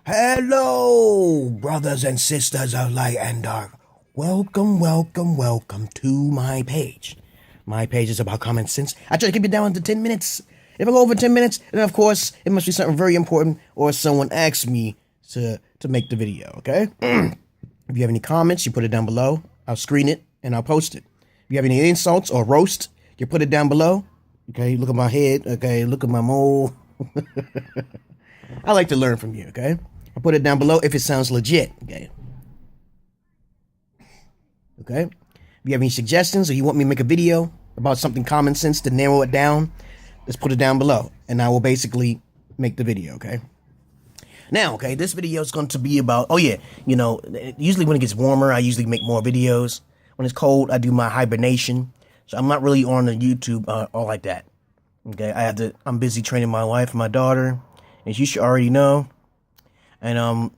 Hello, brothers and sisters of light and dark. Welcome to my page. My page is about common sense. I try to keep it down to 10 minutes. If I go over 10 minutes, then of course, it must be something very important or someone asks me to make the video, okay? If you have any comments, you put it down below. I'll screen it and I'll post it. If you have any insults or roast, you put it down below. Okay, look at my head. Okay, look at my mole. I like to learn from you, okay? I'll put it down below if it sounds legit, okay? Okay? If you have any suggestions or you want me to make a video about something common sense to narrow it down, just put it down below and I will basically make the video, okay? Now, okay, this video is going to be about, usually when it gets warmer, I usually make more videos. When it's cold, I do my hibernation. So I'm not really on the YouTube all like that. Okay, I'm busy training my wife and my daughter, as you should already know. And I'm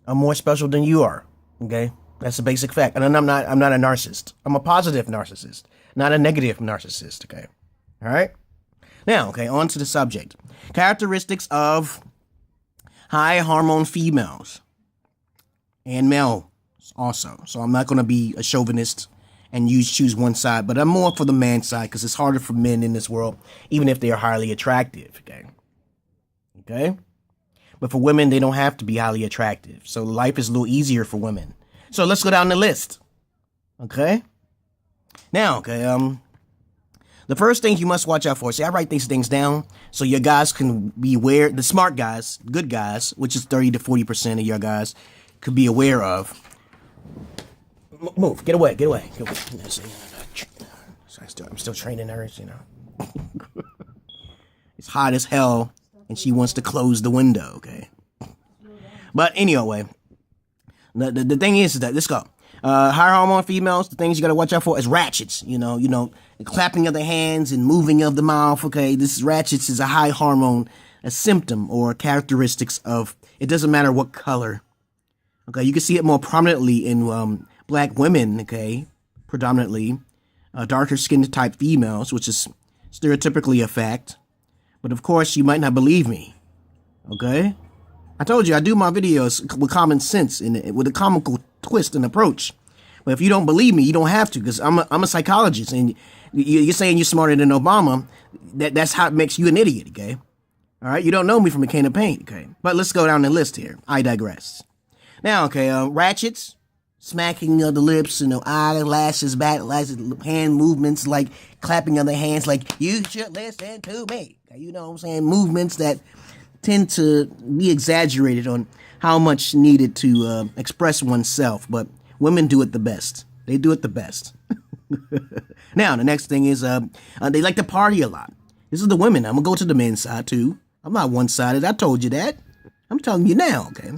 more special than you are. Okay, that's a basic fact. And I'm not a narcissist. I'm a positive narcissist, not a negative narcissist. Okay, all right. Now, okay, on to the subject. Characteristics of high hormone females and males also. So I'm not going to be a chauvinist and choose one side, but I'm more for the man side because it's harder for men in this world, even if they are highly attractive. Okay. But for women, they don't have to be highly attractive. So life is a little easier for women. So let's go down the list. Okay. Now, okay. The first thing you must watch out for. See, I write these things down so your guys can be aware. The smart guys, good guys, which is 30 to 40% of your guys, could be aware of. Move. Get away. I'm still training her, you know. It's hot as hell. And she wants to close the window, okay? But anyway, the thing is that, let's go. High hormone females, the things you gotta watch out for is ratchets, you know, clapping of the hands and moving of the mouth, okay? This ratchets is a high hormone, a symptom or characteristics of, it doesn't matter what color, okay? You can see it more prominently in black women, okay? Predominantly, darker skin type females, which is stereotypically a fact. But of course, you might not believe me, okay? I told you I do my videos with common sense and with a comical twist and approach. But if you don't believe me, you don't have to, because I'm a psychologist, and you're saying you're smarter than Obama. That's how it makes you an idiot, okay? All right, you don't know me from a can of paint, okay? But let's go down the list here. I digress. Now, okay, ratchets, smacking of the lips, eyelashes, back lashes, hand movements, like clapping of the hands, like you should listen to me. You know what I'm saying? Movements that tend to be exaggerated on how much needed to express oneself, but women do it the best. They do it the best. Now, the next thing is they like to party a lot. This is the women. I'm going to go to the men's side, too. I'm not one-sided. I told you that. I'm telling you now, okay?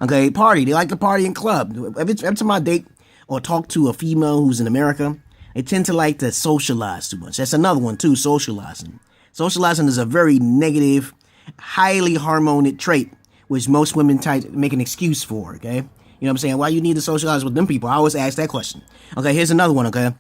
Okay, party. They like to party in club. Every time I date or talk to a female who's in America, they tend to like to socialize too much. That's another one, too, socializing. Socializing is a very negative, highly hormoned trait, which most women make an excuse for, okay? You know what I'm saying? Why you need to socialize with them people? I always ask that question. Okay, here's another one, okay?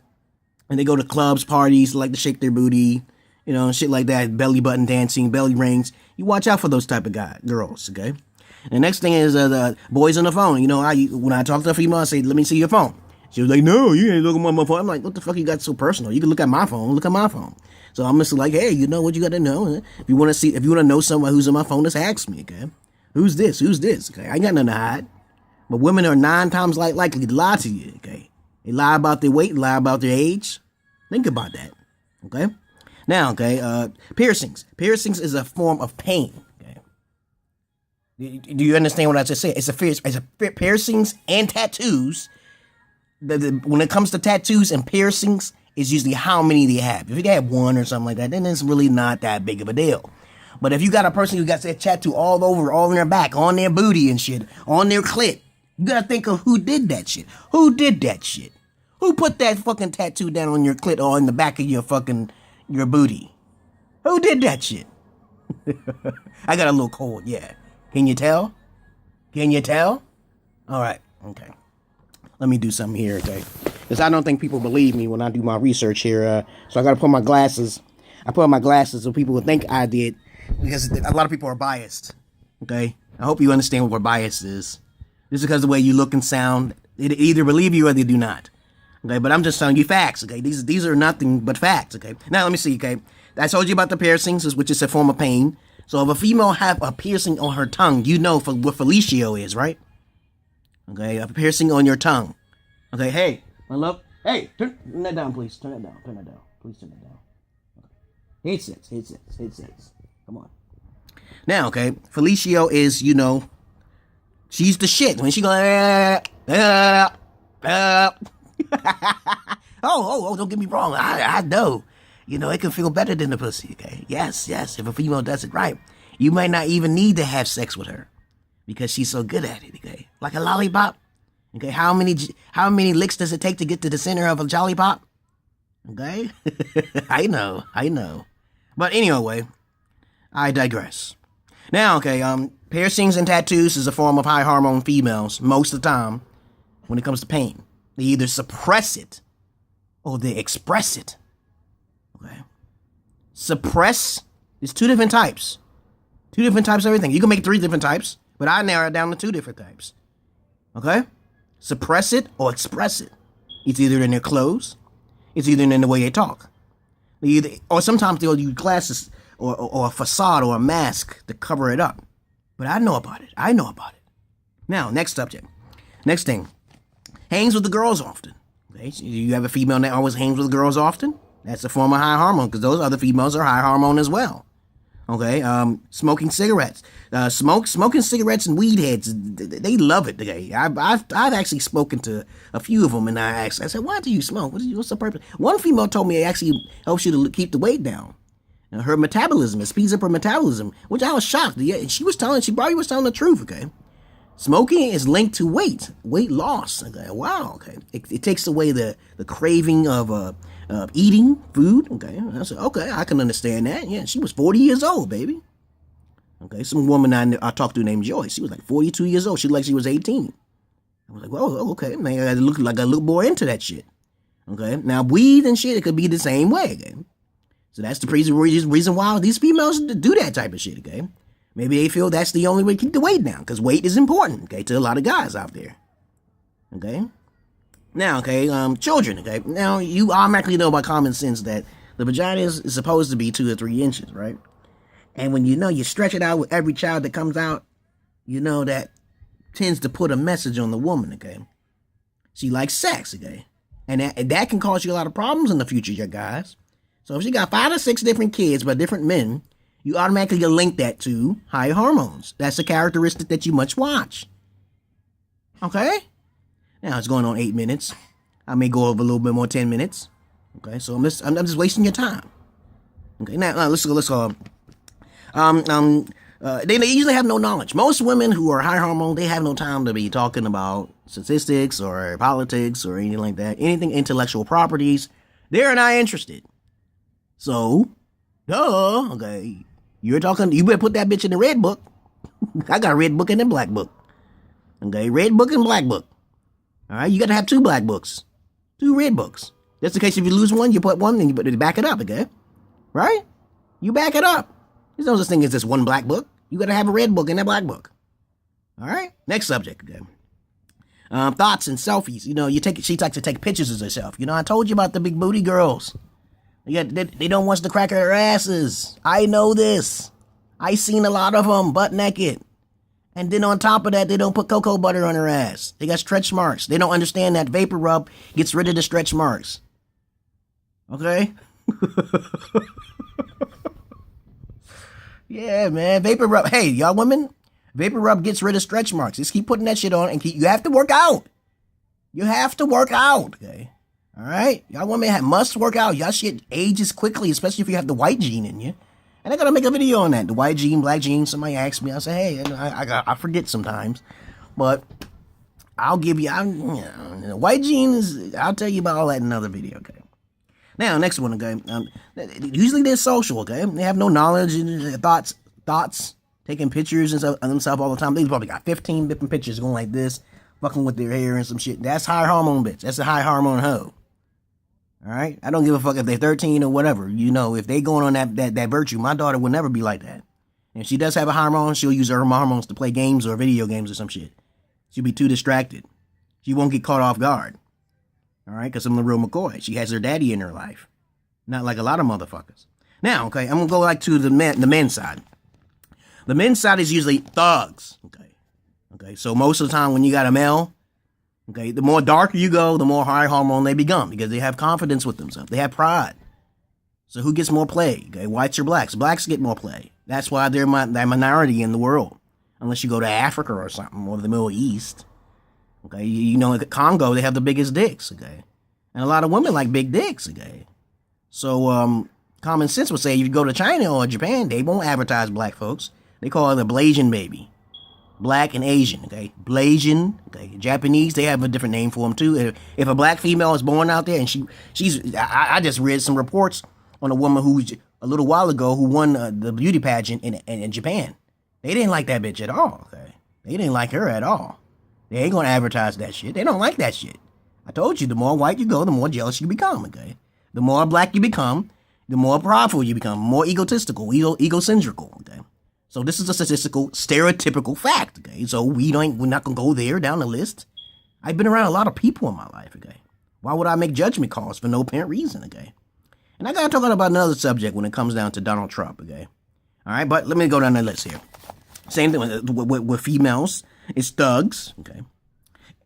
And they go to clubs, parties, like to shake their booty, shit like that, belly button dancing, belly rings. You watch out for those type of girls, okay? And the next thing is the boys on the phone. When I talk to a female, I say, let me see your phone. She was like, no, you ain't looking at my phone. I'm like, what the fuck you got so personal? You can look at my phone. Look at my phone. So I'm just like, hey, you know what you got to know? If you want to know someone who's on my phone, just ask me, okay? Who's this? Okay, I ain't got nothing to hide. But women are 9 times likely to lie to you, okay? They lie about their weight, lie about their age. Think about that, okay? Now, okay, piercings. Piercings is a form of pain, okay? Do you understand what I just said? It's a piercings and tattoos. When it comes to tattoos and piercings, it's usually how many they have. If you have one or something like that, then it's really not that big of a deal. But if you got a person who got that tattoo all over, all in their back, on their booty and shit, on their clit, you gotta think of who did that shit. Who did that shit? Who put that fucking tattoo down on your clit or in the back of your booty? Who did that shit? I got a little cold, yeah. Can you tell? All right, okay. Let me do something here, okay? Because I don't think people believe me when I do my research here. So I got to put my glasses. I put on my glasses so people would think I did. Because a lot of people are biased, okay? I hope you understand what bias is. Just because of the way you look and sound, they either believe you or they do not. Okay, but I'm just telling you facts, okay? These are nothing but facts, okay? Now, let me see, okay? I told you about the piercings, which is a form of pain. So if a female have a piercing on her tongue, you know what fellatio is, right? Okay, a piercing on your tongue. Okay, hey, my love. Hey, turn that down, please. Turn that down. Please turn that down. Okay. Headsets. Come on. Now, okay, fellatio is, she's the shit. When she go, oh, don't get me wrong. I know. It can feel better than the pussy, okay? Yes. If a female does it right, you might not even need to have sex with her because she's so good at it, okay? Like a lollipop, okay? How many licks does it take to get to the center of a jollipop? Okay? I know. But anyway, I digress. Now, okay, piercings and tattoos is a form of high hormone females most of the time when it comes to pain. They either suppress it or they express it. Okay. Suppress is two different types. Two different types of everything. You can make 3 different types, but I narrow it down to 2 different types. Okay? Suppress it or express it. It's either in their clothes, it's either in the way they talk. Or sometimes they'll use glasses or a facade or a mask to cover it up. But I know about it. Now, next subject. Next thing. Hangs with the girls often. Okay? So you have a female that always hangs with the girls often? That's a form of high hormone because those other females are high hormone as well. Okay, smoking cigarettes, smoking cigarettes and weed heads, they love it. Okay, I've actually spoken to a few of them, and I said, why do you smoke? What's the purpose? One female told me it actually helps you to keep the weight down. Her metabolism, it speeds up her metabolism, which I was shocked. Yeah, she probably was telling the truth. Okay, smoking is linked to weight loss. Okay, wow. Okay, it takes away the craving of eating food. Okay, I said, okay, I can understand that. Yeah, she was 40 years old, baby. Okay, some woman I talked to named Joyce. She was like 42 years old. She looked like she was 18. I was like, well, okay, man, I look like a little more into that shit. Okay, now weed and shit, it could be the same way. Okay, so that's the reason why these females do that type of shit. Okay, maybe they feel that's the only way to keep the weight down because weight is important. Okay, to a lot of guys out there. Okay. Now, okay, children, okay. Now, you automatically know by common sense that the vagina is supposed to be 2 or 3 inches, right? And when you stretch it out with every child that comes out, that tends to put a message on the woman, okay? She likes sex, okay? And that can cause you a lot of problems in the future, you guys. So if she got 5 or 6 different kids by different men, you automatically link that to high hormones. That's a characteristic that you must watch. Okay? Now it's going on 8 minutes. I may go over a little bit more, 10 minutes. Okay, so I'm just wasting your time. Okay, now let's go. They usually have no knowledge. Most women who are high hormone, they have no time to be talking about statistics or politics or anything like that. Anything intellectual properties, they're not interested. So, okay, you better put that bitch in the red book. I got a red book and a black book. Okay, red book and black book. All right, you got to have 2 black books, 2 red books. Just in case if you lose one, you put one and you back it up, okay? Right? You back it up. There's no such thing as just 1 black book. You got to have a red book and a black book. All right? Next subject, okay? Thoughts and selfies. She likes to take pictures of herself. I told you about the big booty girls. They don't want to crack their asses. I know this. I seen a lot of them butt naked. And then on top of that, they don't put cocoa butter on her ass. They got stretch marks. They don't understand that vapor rub gets rid of the stretch marks. Okay? Yeah, man. Vapor rub. Hey, y'all women, vapor rub gets rid of stretch marks. Just keep putting that shit on and you have to work out. You have to work out, okay? All right? Y'all women must work out. Y'all shit ages quickly, especially if you have the white gene in you. And I gotta make a video on that. The white gene, black gene. Somebody asked me. I say, hey, I forget sometimes, but I'll give you. White gene is. I'll tell you about all that in another video. Okay. Now, next one. Okay. Usually they're social. Okay. They have no knowledge and thoughts, taking pictures and stuff of themselves all the time. They probably got 15 different pictures going like this, fucking with their hair and some shit. That's high hormone bitch. That's a high hormone hoe. All right, I don't give a fuck if they're 13 or whatever. If they going on that virtue, my daughter will never be like that. And if she does have a hormone, she'll use her hormones to play games or video games or some shit. She'll be too distracted. She won't get caught off guard. All right, because I'm the real McCoy. She has her daddy in her life. Not like a lot of motherfuckers. Now, okay, I'm going to go like to the men's side. The men's side is usually thugs. Okay, so most of the time when you got a male, okay, the more darker you go, the more high hormone they become because they have confidence with themselves. They have pride. So who gets more play? Okay, whites or blacks? Blacks get more play. That's why they're that minority in the world. Unless you go to Africa or something, or the Middle East. Okay, you know, in Congo, they have the biggest dicks, okay? And a lot of women like big dicks, okay? So, common sense would say if you go to China or Japan, they won't advertise black folks. They call it a Blasian baby. Black and Asian, okay? Blasian, okay? Japanese, they have a different name for them, too. If a black female is born out there, and I just read some reports on a woman who, a little while ago, who won the beauty pageant in Japan. They didn't like that bitch at all, okay? They didn't like her at all. They ain't gonna advertise that shit. They don't like that shit. I told you, the more white you go, the more jealous you become, okay? The more black you become, the more prideful you become, more egotistical, egocentrical, okay? So this is a statistical, stereotypical fact, okay? So we're not gonna go there down the list. I've been around a lot of people in my life, okay? Why would I make judgment calls for no apparent reason, okay? And I gotta talk about another subject when it comes down to Donald Trump, okay? All right, but let me go down the list here. Same thing with females. It's thugs, okay?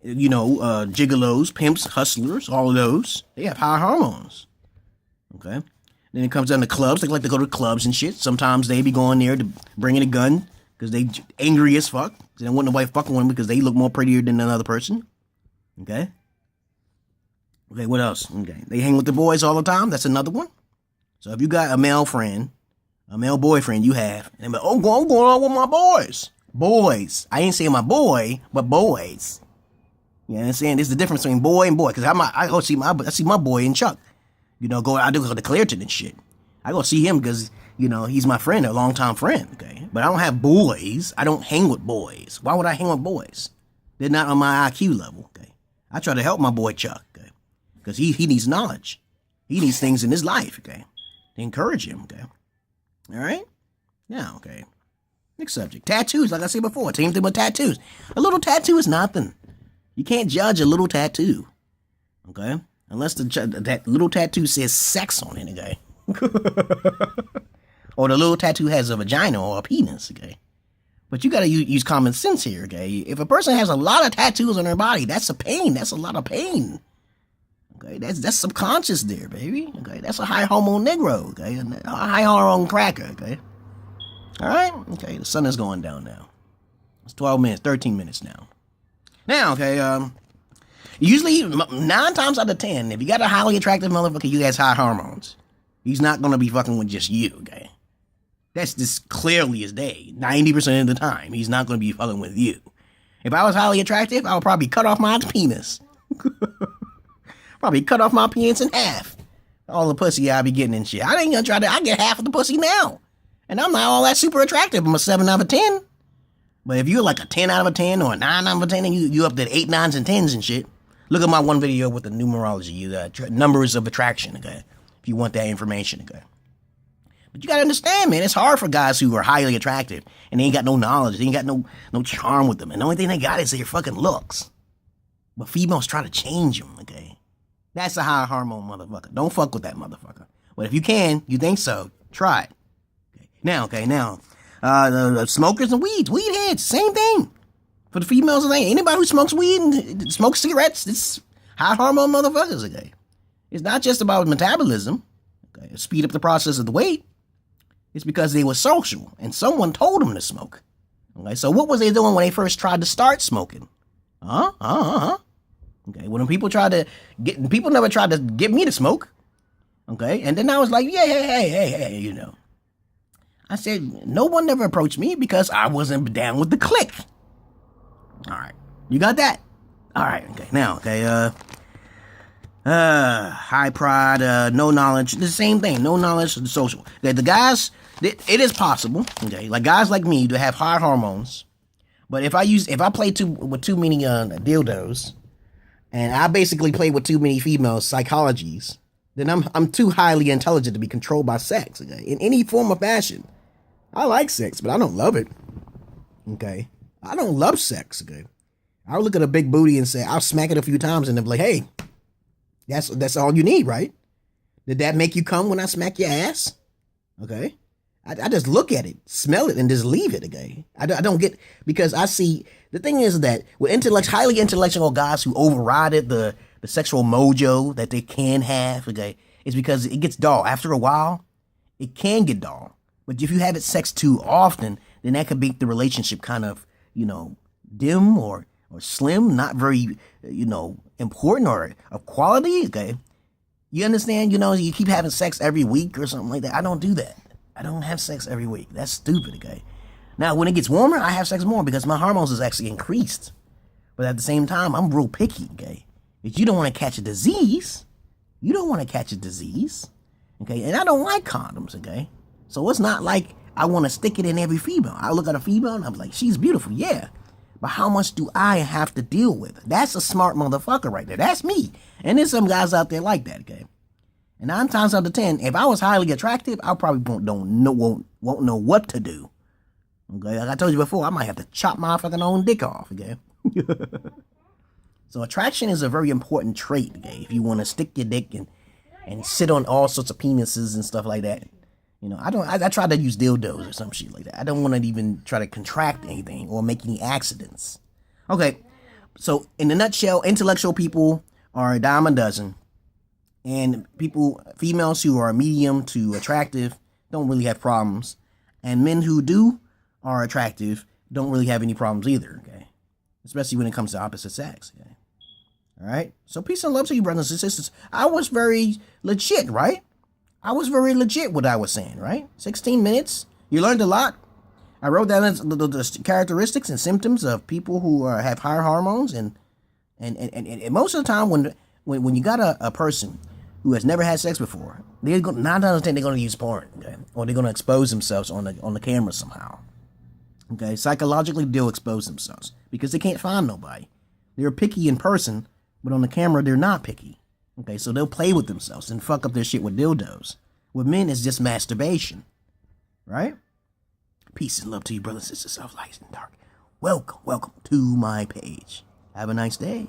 You know, gigolos, pimps, hustlers, all of those. They have high hormones, okay? Then it comes down to clubs. They like to go to clubs and shit. Sometimes they be going there to bringing a gun because they angry as fuck. They don't want nobody fucking with them because they look more prettier than another person, okay? Okay, what else? Okay, they hang with the boys all the time. That's another one. So if you got a male friend, a male boyfriend you have, and they're like, oh, I'm going out with my boys. Boys. I ain't saying my boy, but boys. You know what I'm saying? There's the difference between boy and boy. Because I see my boy in Chuck. You know, I do go to Clairton and shit. I go see him because, you know, he's my friend, a longtime friend, okay? But I don't have boys. I don't hang with boys. Why would I hang with boys? They're not on my IQ level, okay? I try to help my boy Chuck, okay? Because he needs knowledge. He needs things in his life, okay? To encourage him, okay? All right? Now, okay. Next subject. Tattoos, like I said before. Same thing with tattoos. A little tattoo is nothing. You can't judge a little tattoo. Okay? Unless that little tattoo says sex on it, okay? Or the little tattoo has a vagina or a penis, okay? But you gotta use common sense here, okay? If a person has a lot of tattoos on their body, that's a pain. That's a lot of pain. Okay? That's subconscious there, baby. Okay? That's a high hormone negro, okay? A high hormone cracker, okay? All right? Okay, the sun is going down now. It's 13 minutes now. Now, okay, usually 9 times out of 10, if you got a highly attractive motherfucker, you has high hormones. He's not going to be fucking with just you, okay? That's just clearly as day. 90% of the time, he's not going to be fucking with you. If I was highly attractive, I would probably cut off my penis. Probably cut off my penis in half. All the pussy I be getting and shit. I ain't gonna try to, I get half of the pussy now. And I'm not all that super attractive. I'm a 7 out of 10. But if you're like a 10 out of 10 or a 9 out of 10 and you up to 8, 9s, and 10s and shit, look at my one video with the numerology, the numbers of attraction, okay? If you want that information, okay? But you gotta understand, man, it's hard for guys who are highly attractive and they ain't got no knowledge, they ain't got no charm with them. And the only thing they got is their fucking looks. But females try to change them, okay? That's a high hormone motherfucker. Don't fuck with that motherfucker. But if you think so, try it. Now, the smokers and weed heads, same thing. For the females, anybody who smokes weed and smokes cigarettes, it's high hormone motherfuckers, okay? It's not just about metabolism, okay? Speed up the process of the weight. It's because they were social and someone told them to smoke. Okay, so what was they doing when they first tried to start smoking? Okay, when people never tried to get me to smoke. Okay, and then I was like, yeah, hey, you know. I said, no one ever approached me because I wasn't down with the clique. All right. You got that? All right. Okay. Now, okay. High pride, no knowledge. The same thing. No knowledge, social. Okay, the guys, it is possible, okay, like guys like me to have high hormones. But if I play with too many dildos, and I basically play with too many female psychologies, then I'm too highly intelligent to be controlled by sex, okay, in any form or fashion. I like sex, but I don't love it. Okay. I don't love sex. Okay. I'll look at a big booty and say, I'll smack it a few times and they'll be like, hey, that's all you need, right? Did that make you come when I smack your ass? Okay. I just look at it, smell it, and just leave it, okay? I don't get, because I see, the thing is that with highly intellectual guys who overrided the sexual mojo that they can have, okay, is because it gets dull. After a while, it can get dull. But if you have it sex too often, then that could make the relationship kind of, dim or slim, not very, important or of quality, okay? You understand? You keep having sex every week or something like that. I don't do that. I don't have sex every week. That's stupid, okay? Now, when it gets warmer, I have sex more because my hormones is actually increased. But at the same time, I'm real picky, okay? Because you don't want to catch a disease. You don't want to catch a disease, okay? And I don't like condoms, okay? So it's not like I want to stick it in every female. I look at a female and I'm like, she's beautiful, yeah. But how much do I have to deal with? That's a smart motherfucker right there. That's me. And there's some guys out there like that, okay? And 9 times out of 10, if I was highly attractive, I probably won't know what to do. Okay, like I told you before, I might have to chop my fucking own dick off. Okay. So attraction is a very important trait. Okay, if you want to stick your dick and sit on all sorts of penises and stuff like that. I try to use dildos or some shit like that. I don't want to even try to contract anything or make any accidents. Okay, so in a nutshell, intellectual people are a dime a dozen. And females who are medium to attractive don't really have problems. And men who are attractive don't really have any problems either, okay? Especially when it comes to opposite sex, okay? All right? So peace and love to you, brothers and sisters. I was very legit, right? I was very legit what I was saying, right? 16 minutes. You learned a lot. I wrote down the characteristics and symptoms of people who have higher hormones. And most of the time when you got a person who has never had sex before, 9 times out of 10 they're going to use porn, okay? Or they're going to expose themselves on the camera somehow. Okay, psychologically they'll expose themselves because they can't find nobody. They're picky in person, but on the camera they're not picky. Okay, so they'll play with themselves and fuck up their shit with dildos. With men, it's just masturbation, right? Peace and love to you, brothers and sisters of light and dark. Welcome to my page. Have a nice day.